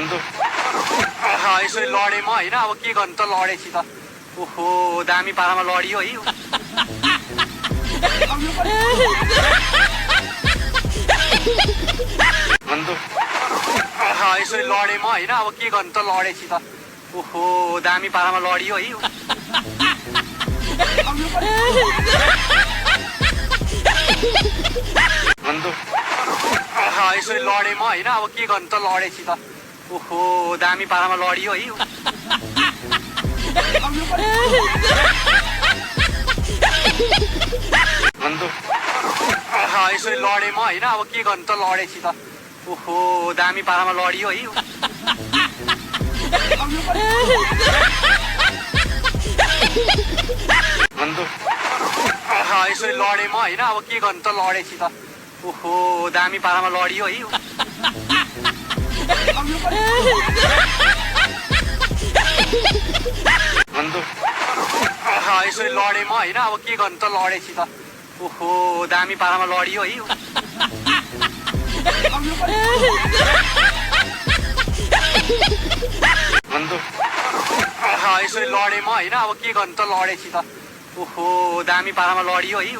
भन्नु यसरी लडेमा होइन अब के गर्नु त लडेपछि त ओहो दामी पारामा लडियो है भन्नु यसरी लडेमा होइन अब के गर्नु त लडेपछि त ओहो दामी पारामा लडियो है भन्नु यसरी लडेमा होइन अब के गर्नु त लडेपछि त ओहो दामी पारामा लडियो है भन्नु यसरी लडेमा होइन अब के गर्नु त लडेपछि त ओहो दामी पारामा लडियो है भन्नु यसरी लडेमा होइन अब के गर्नु त लडेपछि त ओहो दामी पारामा लडियो है भन्नु यसरी लडेमा होइन अब के गर्नु त लडेपछि त ओहो दामी पारामा लडियो है भन्नु यसरी लडेमा होइन अब के गर्नु त लडेपछि त ओहो दामी पारामा लडियो है